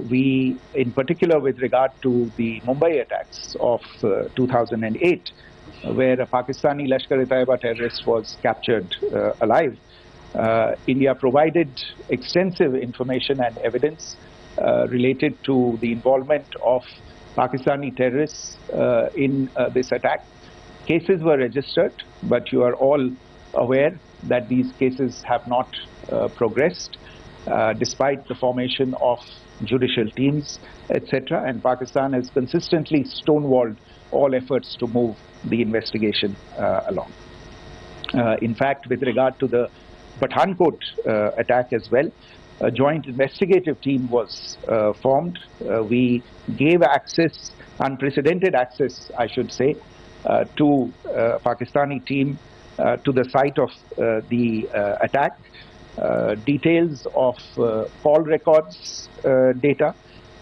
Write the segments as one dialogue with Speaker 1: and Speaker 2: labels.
Speaker 1: We, in particular with regard to the Mumbai attacks of 2008, where a Pakistani Lashkar-e-Taiba terrorist was captured alive, India provided extensive information and evidence related to the involvement of Pakistani terrorists in this attack. Cases were registered, but you are all aware that these cases have not progressed, despite the formation of judicial teams, etc. And Pakistan has consistently stonewalled all efforts to move the investigation along. In fact, with regard to the Pathankot attack as well, a joint investigative team was formed. We gave access, unprecedented access, I should say, to Pakistani team to the site of the attack. Details of call records data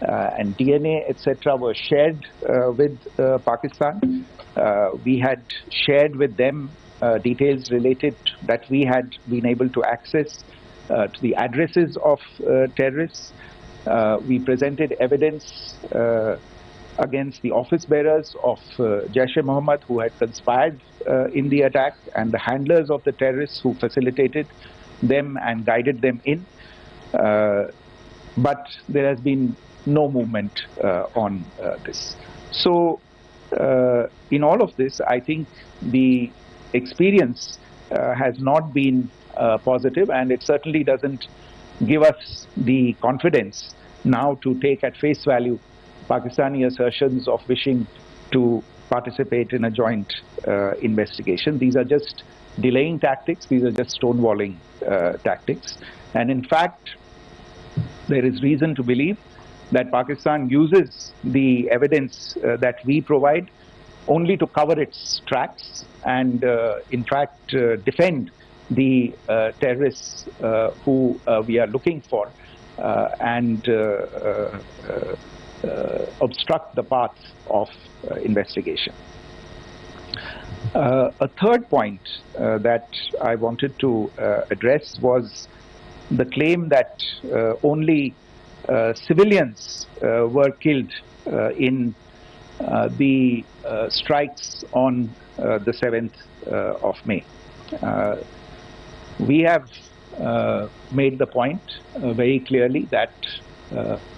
Speaker 1: and DNA, etc. were shared with Pakistan. We had shared with them details related that we had been able to access to the addresses of terrorists. We presented evidence against the office bearers of Jaish-e-Mohammed who had conspired in the attack, and the handlers of the terrorists who facilitated them and guided them in. But there has been no movement on this. So in all of this, I think the experience has not been positive, and it certainly doesn't give us the confidence now to take at face value Pakistani assertions of wishing to participate in a joint investigation. These are just delaying tactics, these are just stonewalling tactics. And in fact, there is reason to believe that Pakistan uses the evidence that we provide only to cover its tracks and in fact defend the terrorists who we are looking for and obstruct the path of investigation. A third point that I wanted to address was the claim that only civilians were killed in the strikes on the 7th of May. We have made the point very clearly that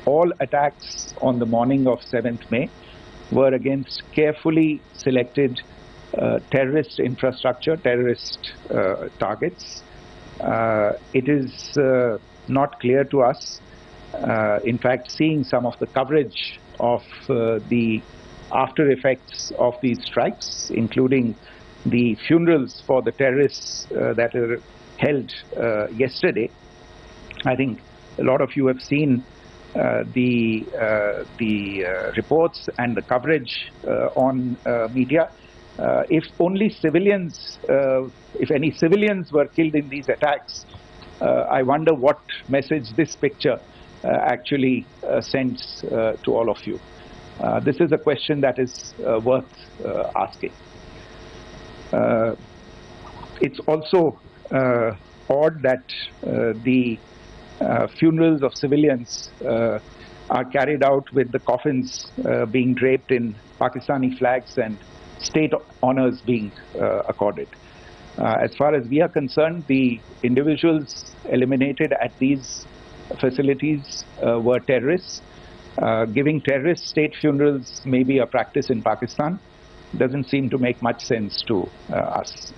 Speaker 1: all attacks on the morning of 7th May were against carefully selected terrorist infrastructure, terrorist targets. It is not clear to us, in fact, seeing some of the coverage of the after effects of these strikes, including the funerals for the terrorists that were held yesterday. I think a lot of you have seen the reports and the coverage on media. If only civilians, if any civilians were killed in these attacks, I wonder what message this picture actually sends to all of you. This is a question that is worth asking. It's also odd that the funerals of civilians are carried out with the coffins being draped in Pakistani flags and state honors being accorded. As far as we are concerned, the individuals eliminated at these facilities were terrorists. Giving terrorist state funerals may be a practice in Pakistan. Doesn't seem to make much sense to us.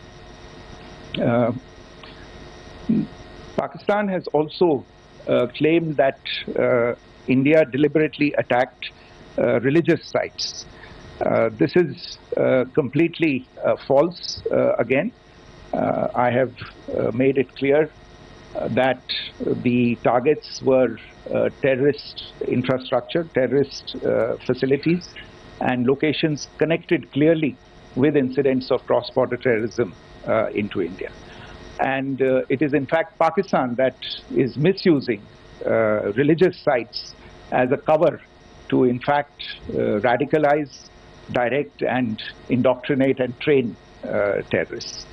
Speaker 1: Pakistan has also claimed that India deliberately attacked religious sites. This is completely false again. I have made it clear that the targets were terrorist infrastructure, terrorist facilities, and locations connected clearly with incidents of cross-border terrorism into India. And it is in fact Pakistan that is misusing religious sites as a cover to in fact radicalize, direct and indoctrinate and train terrorists.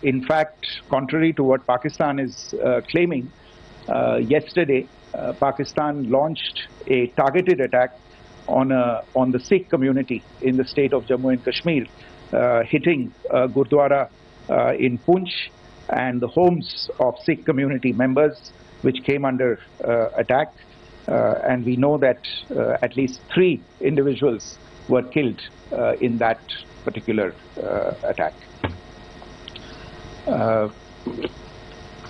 Speaker 1: In fact, contrary to what Pakistan is claiming, yesterday Pakistan launched a targeted attack on the Sikh community in the state of Jammu and Kashmir, hitting Gurdwara in Poonch and the homes of Sikh community members, which came under attack. And we know that at least 3 individuals were killed in that particular attack.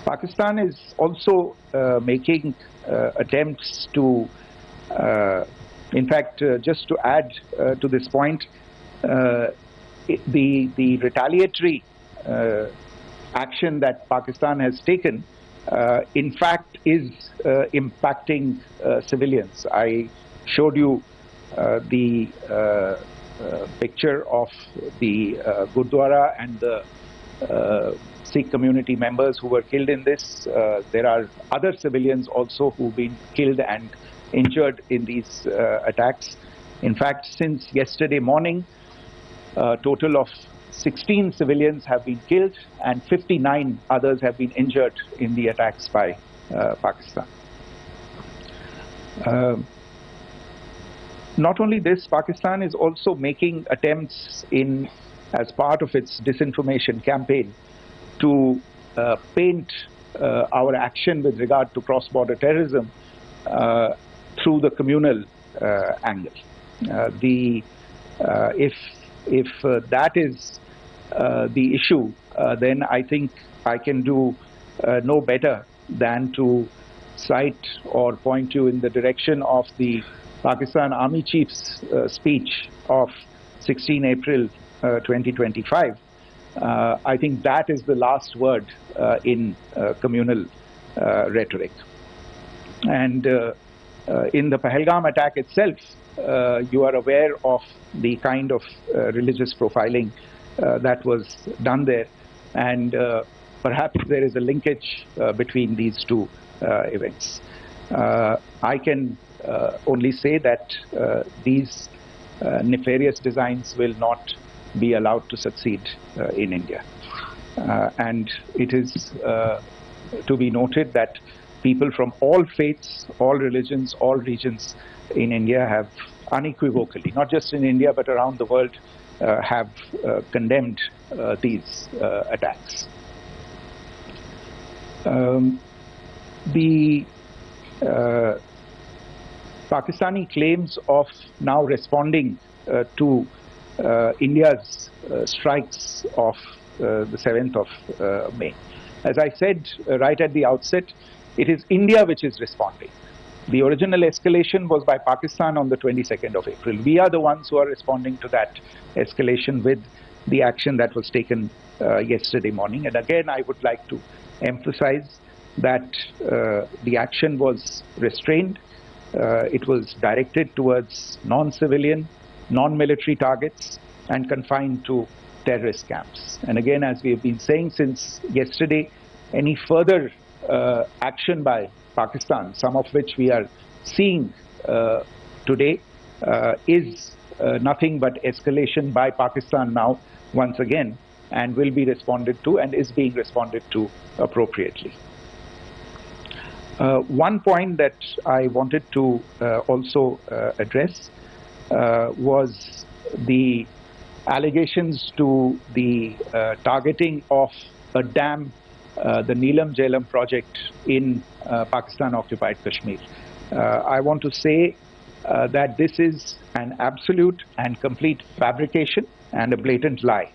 Speaker 1: Pakistan is also making attempts to, in fact, just to add to this point, the retaliatory action that Pakistan has taken, in fact, is impacting civilians. I showed you the picture of the Gurdwara and the Sikh community members who were killed in this. There are other civilians also who've been killed and injured in these attacks. In fact, since yesterday morning, a total of 16 civilians have been killed and 59 others have been injured in the attacks by Pakistan. Not only this, Pakistan is also making attempts as part of its disinformation campaign to paint our action with regard to cross-border terrorism through the communal angle. If that is the issue, then I think I can do no better than to cite or point you in the direction of the Pakistan Army Chief's speech of 16 April 2025. I think that is the last word in communal rhetoric. And in the Pahalgam attack itself, you are aware of the kind of religious profiling that was done there, and perhaps there is a linkage between these two events. I can only say that these nefarious designs will not be allowed to succeed in India. And it is to be noted that people from all faiths, all religions, all regions in India have unequivocally, not just in India but around the world, have condemned these attacks. The Pakistani claims of now responding to India's strikes of the 7th of May. As I said right at the outset, it is India which is responding. The original escalation was by Pakistan on the 22nd of April. We are the ones who are responding to that escalation with the action that was taken yesterday morning. And again, I would like to emphasize that the action was restrained. It was directed towards non-civilian, non-military targets and confined to terrorist camps. And again, as we have been saying since yesterday, any further action by Pakistan, some of which we are seeing today, is nothing but escalation by Pakistan now once again, and will be responded to and is being responded to appropriately. One point that I wanted to also address was the allegations to the targeting of a dam, the Neelam Jhelum project in Pakistan-occupied Kashmir. I want to say that this is an absolute and complete fabrication and a blatant lie.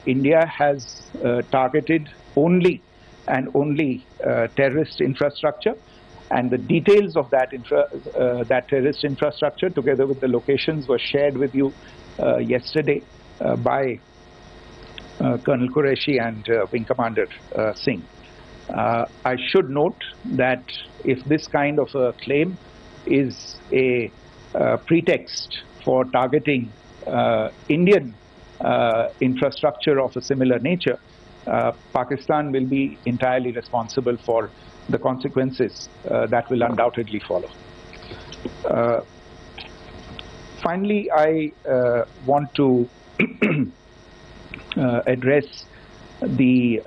Speaker 1: India has targeted only and only terrorist infrastructure, and the details of that terrorist infrastructure, together with the locations, were shared with you yesterday by Colonel Qureshi and Wing Commander Singh. I should note that if this kind of a claim is a pretext for targeting Indian infrastructure of a similar nature, Pakistan will be entirely responsible for the consequences that will undoubtedly follow. Finally, I want to address the